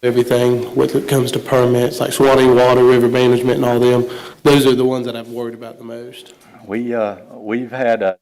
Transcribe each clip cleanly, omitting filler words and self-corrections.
everything when it comes to permits, like Swanee Water, River Management, and all them. Those are the ones that I've worried about the most. We've had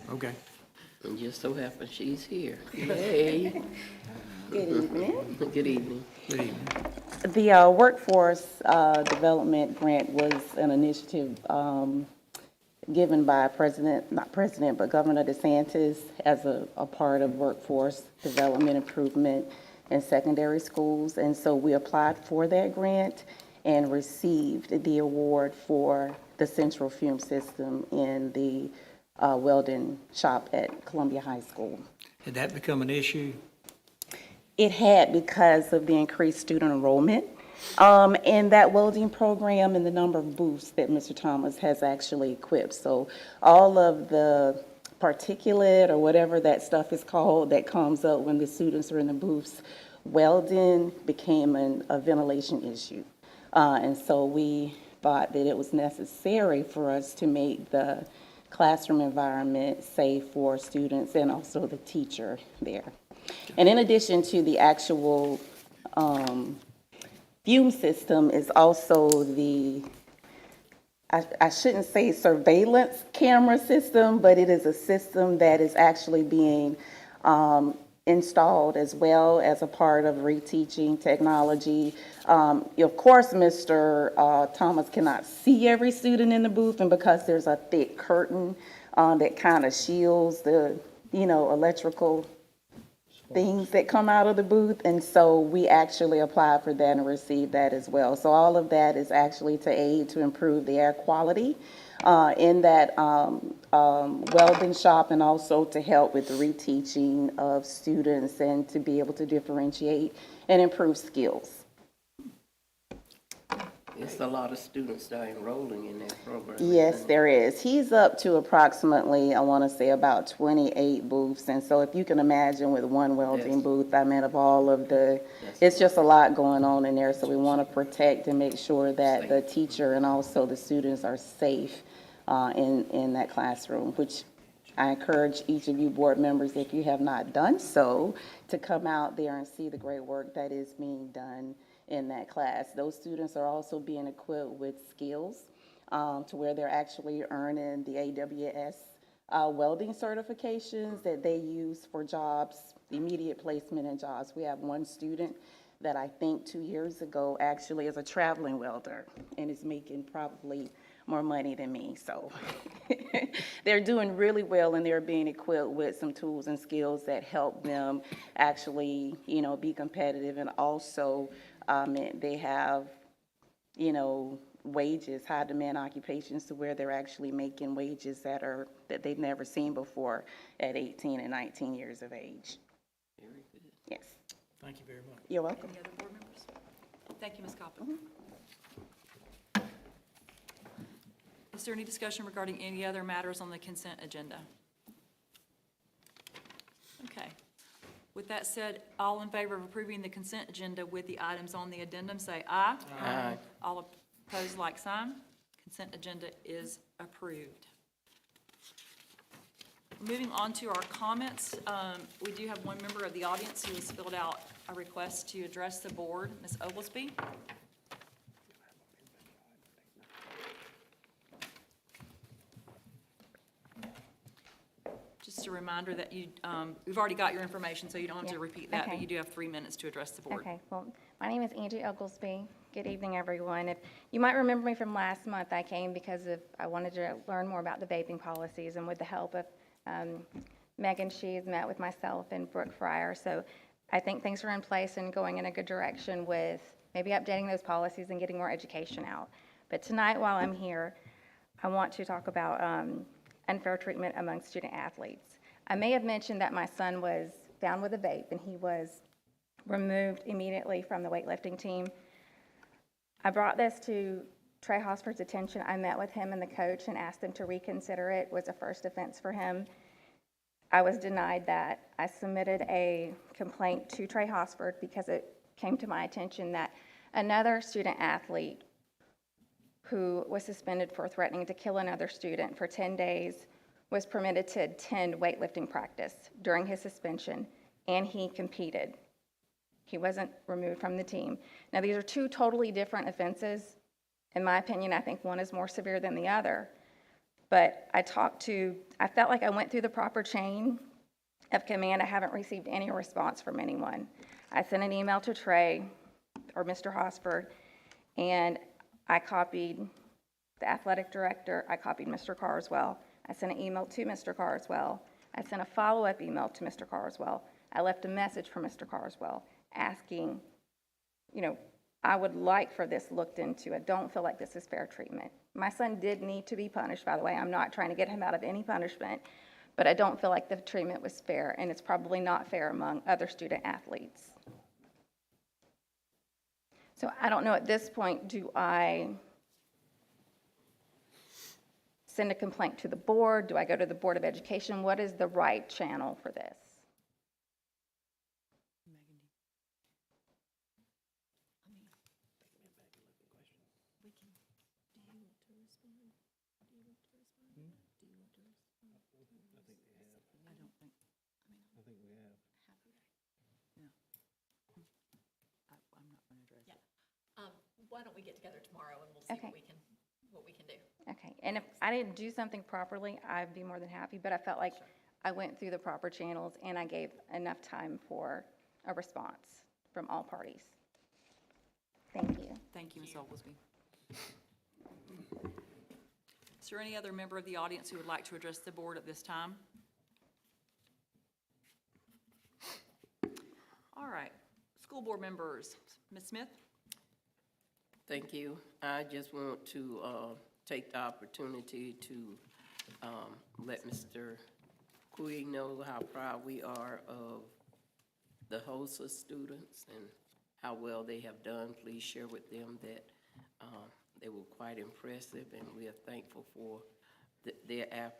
Okay. And just so happens she's here. Hey, Good evening. good evening. Good evening. The workforce development grant was an initiative given by not President, but Governor DeSantis as a part of workforce development improvement in secondary schools. And so we applied for that grant and received the award for the central fume system in the Weldon shop at Columbia High School. Had that become an issue? It had because of the increased student enrollment in that welding program and the number of booths that Mr. Thomas has actually equipped. So all of the particulate or whatever that stuff is called that comes up when the students are in the booths, welding became a ventilation issue. And so we thought that it was necessary for us to make the classroom environment safe for students and also the teacher there. And in addition to the actual fume system is also I shouldn't say surveillance camera system, but it is a system that is actually being installed as well as a part of reteaching technology. Of course, Mr. Thomas cannot see every student in the booth, and because there's a thick curtain that kind of shields the, electrical things that come out of the booth, and so we actually applied for that and received that as well. So all of that is actually to aid to improve the air quality in that welding shop, and also to help with the reteaching of students and to be able to differentiate and improve skills. It's a lot of students that are enrolling in that program. Yes, there is. He's up to approximately, I want to say about 28 booths. And so if you can imagine with one welding Yes. booth, I mean, of all of Yes. it's just a lot going on in there. So we want to protect and make sure that Safe. the teacher and also the students are safe in that classroom, which I encourage each of you board members, if you have not done so, to come out there and see the great work that is being done in that class. Those students are also being equipped with skills to where they're actually earning the AWS welding certifications that they use for jobs, immediate placement in jobs. We have one student that I think 2 years ago actually is a traveling welder and is making probably more money than me. So they're doing really well, and they're being equipped with some tools and skills that help them actually, be competitive. And also, they have, wages, high demand occupations to where they're actually making wages that they've never seen before at 18 and 19 years of age. Very good. Yes, Thank you very much. you're welcome. Any other board members? Thank you, Ms. Coppin. Is there any discussion regarding any other matters on the consent agenda? Okay. With that said, all in favor of approving the consent agenda with the items on the addendum, say aye. Aye. All opposed, like sign. Consent agenda is approved. Moving on to our comments, we do have one member of the audience who has filled out a request to address the board, Ms. Oglesby. Just a reminder that we've already got your information, so you don't have to Yeah, repeat that, but okay. you do have 3 minutes to address the board. Okay, well, my name is Angie Oglesby. Good evening, everyone. You might remember me from last month. I came because I wanted to learn more about the vaping policies, and with the help of Megan, she's met with myself and Brooke Fryer. So I think things are in place and going in a good direction with maybe updating those policies and getting more education out. But tonight, while I'm here, I want to talk about unfair treatment among student athletes. I may have mentioned that my son was found with a vape, and he was removed immediately from the weightlifting team. I brought this to Trey Hosford's attention. I met with him and the coach and asked them to reconsider it. It was a first offense for him. I was denied that. I submitted a complaint to Trey Hosford because it came to my attention that another student athlete who was suspended for threatening to kill another student for 10 days was permitted to attend weightlifting practice during his suspension, and he competed. He wasn't removed from the team. Now, these are two totally different offenses. In my opinion, I think one is more severe than the other. But I felt like I went through the proper chain of command. I haven't received any response from anyone. I sent an email to Trey, or Mr. Hosford, and I copied the athletic director. I copied Mr. Carswell. I sent an email to Mr. Carswell. I sent a follow-up email to Mr. Carswell. I left a message for Mr. Carswell asking, I would like for this looked into. I don't feel like this is fair treatment. My son did need to be punished, by the way. I'm not trying to get him out of any punishment, but I don't feel like the treatment was fair, and it's probably not fair among other student athletes. So I don't know at this point, do I send a complaint to the board? Do I go to the Board of Education? What is the right channel for this? I'm not going to address it. Why don't we get together tomorrow and we'll see Okay. what we can do. Okay, and if I didn't do something properly, I'd be more than happy, but I felt like I went through the proper channels and I gave enough time for a response from all parties. Thank you. Thank you, Ms. Oglesby. Is there any other member of the audience who would like to address the board at this time? All right, school board members, Ms. Smith? Thank you. I just want to take the opportunity to let Mr. Kui know how proud we are of the HOSA students and how well they have done. Please share with them that they were quite impressive, and we are thankful for their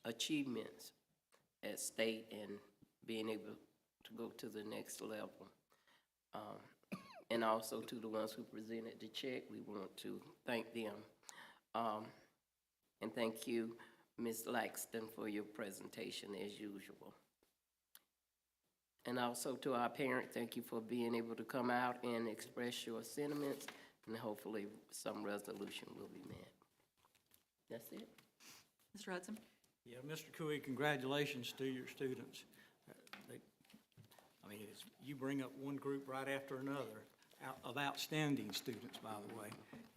achievements at state and being able to go to the next level. And also to the ones who presented the check, we want to thank them. And thank you, Ms. Laxton, for your presentation as usual. And also to our parents, thank you for being able to come out and express your sentiments, and hopefully some resolution will be met. That's it. Mr. Hudson? Yeah, Mr. Cooey, congratulations to your students. mean, you bring up one group right after another of outstanding students, by the way.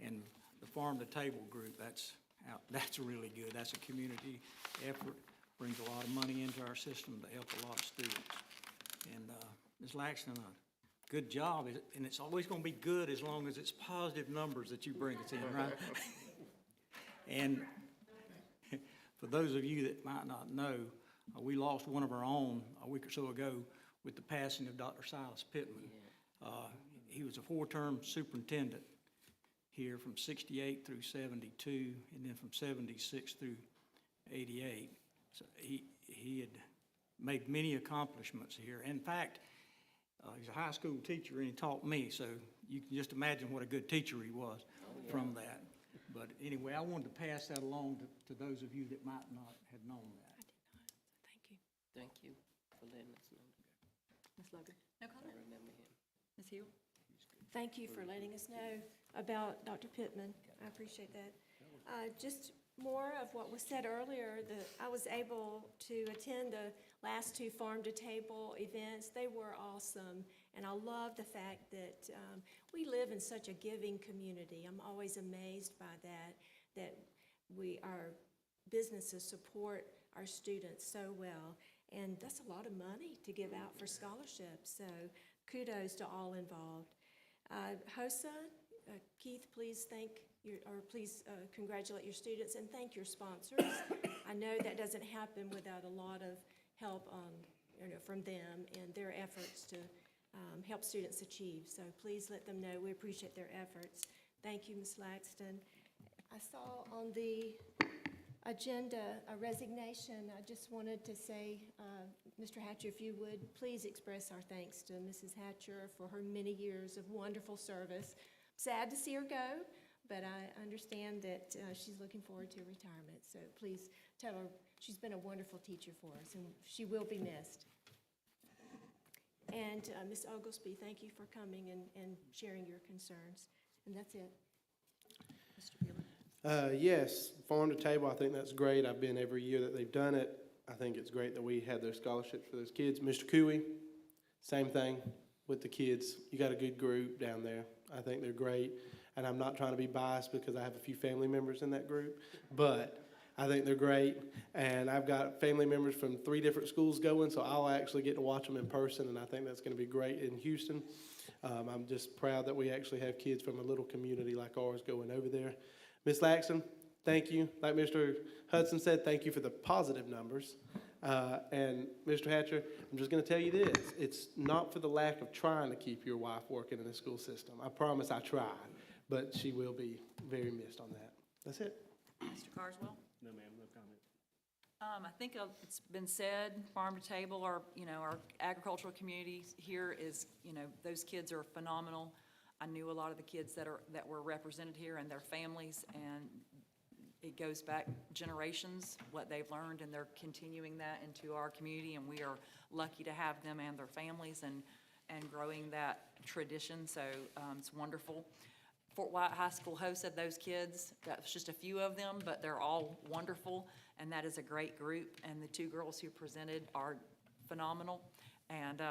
And the Farm to Table group, that's really good. That's a community effort, brings a lot of money into our system to help a lot of students. And Ms. Laxton, good job, and it's always going to be good as long as it's positive numbers that you bring us in, right? And for those of you that might not know, we lost one of our own a week or so ago with the passing of Dr. Silas Pittman. He was a 4-term superintendent here from 68 through 72, and then from 76 through 88. So he had made many accomplishments here. In fact, he's a high school teacher, and he taught me, so you can just imagine what a good teacher he was from that. But anyway, I wanted to pass that along to those of you that might not have known that. Thank you. Thank you for letting us know. Ms. Logan? No I comment? remember him. Ms. Hill? Thank you for letting us know about Dr. Pittman. I appreciate that. Just more of what was said earlier, I was able to attend the last 2 Farm to Table events. They were awesome, and I love the fact that we live in such a giving community. I'm always amazed by that our businesses support our students so well, and that's a lot of money to give out for scholarships, so kudos to all involved. HOSA, Keith, please congratulate your students and thank your sponsors. I know that doesn't happen without a lot of help from them and their efforts to help students achieve. So please let them know we appreciate their efforts. Thank you, Ms. Laxton. I saw on the agenda a resignation. I just wanted to say, Mr. Hatcher, if you would, please express our thanks to Mrs. Hatcher for her many years of wonderful service. Sad to see her go, but I understand that she's looking forward to retirement. So please tell her she's been a wonderful teacher for us, and she will be missed. And Ms. Oglesby, thank you for coming and sharing your concerns. And that's it. Mr. Wheeler? Yes, Farm to Table, I think that's great. I've been every year that they've done it. I think it's great that we had those scholarships for those kids. Mr. Cooey, same thing with the kids. You got a good group down there. I think they're great. And I'm not trying to be biased because I have a few family members in that group, but I think they're great. And I've got family members from 3 different schools going, so I'll actually get to watch them in person, and I think that's going to be great in Houston. I'm just proud that we actually have kids from a little community like ours going over there. Ms. Laxton, thank you. Like Mr. Hudson said, thank you for the positive numbers. And Mr. Hatcher, I'm just going to tell you this. It's not for the lack of trying to keep your wife working in the school system. I promise I tried, but she will be very missed on that. That's it. Mr. Carswell? No, ma'am, no comment. I think it's been said, Farm to Table, our agricultural community here is, those kids are phenomenal. I knew a lot of the kids that were represented here and their families, and it goes back generations, what they've learned, and they're continuing that into our community, and we are lucky to have them and their families and growing that tradition, so it's wonderful. Fort White High School hosted those kids. That's just a few of them, but they're all wonderful, and that is a great group, and the 2 girls who presented are phenomenal. And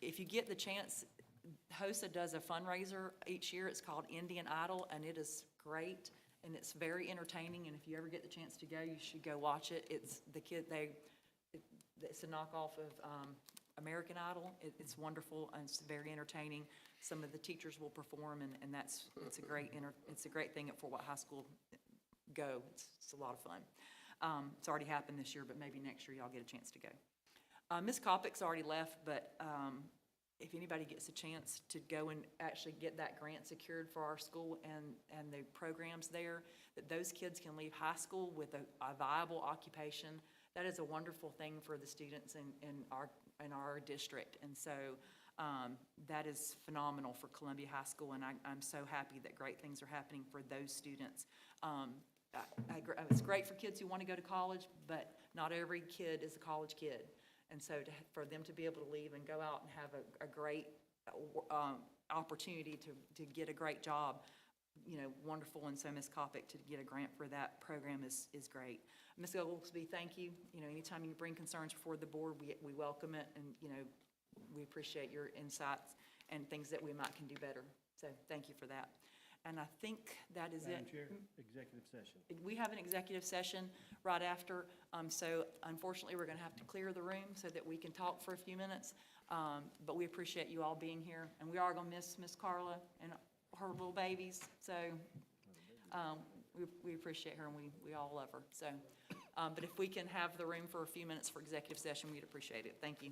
if you get the chance, HOSA does a fundraiser each year. It's called Indian Idol, and it is great, and it's very entertaining, and if you ever get the chance to go, you should go watch it. It's a knockoff of American Idol. It's wonderful, and it's very entertaining. Some of the teachers will perform, and it's a great thing at Fort White High School. Go, it's a lot of fun. It's already happened this year, but maybe next year y'all get a chance to go. Ms. Koppick's already left, but if anybody gets a chance to go and actually get that grant secured for our school and the programs there, that those kids can leave high school with a viable occupation, that is a wonderful thing for the students in our district. And so that is phenomenal for Columbia High School, and I'm so happy that great things are happening for those students. It's great for kids who want to go to college, but not every kid is a college kid. And so for them to be able to leave and go out and have a great opportunity to get a great job, wonderful. And so Ms. Koppick, to get a grant for that program is great. Ms. Oglesby, thank you. Anytime you bring concerns before the board, we welcome it. And, we appreciate your insights and things that we might can do better. So thank you for that. And I think that is it. Madam Chair, executive session. We have an executive session right after, so unfortunately, we're going to have to clear the room so that we can talk for a few minutes. But we appreciate you all being here, and we are going to miss Miss Carla and her little babies. So we appreciate her, and we all love her. So, but if we can have the room for a few minutes for executive session, we'd appreciate it. Thank you.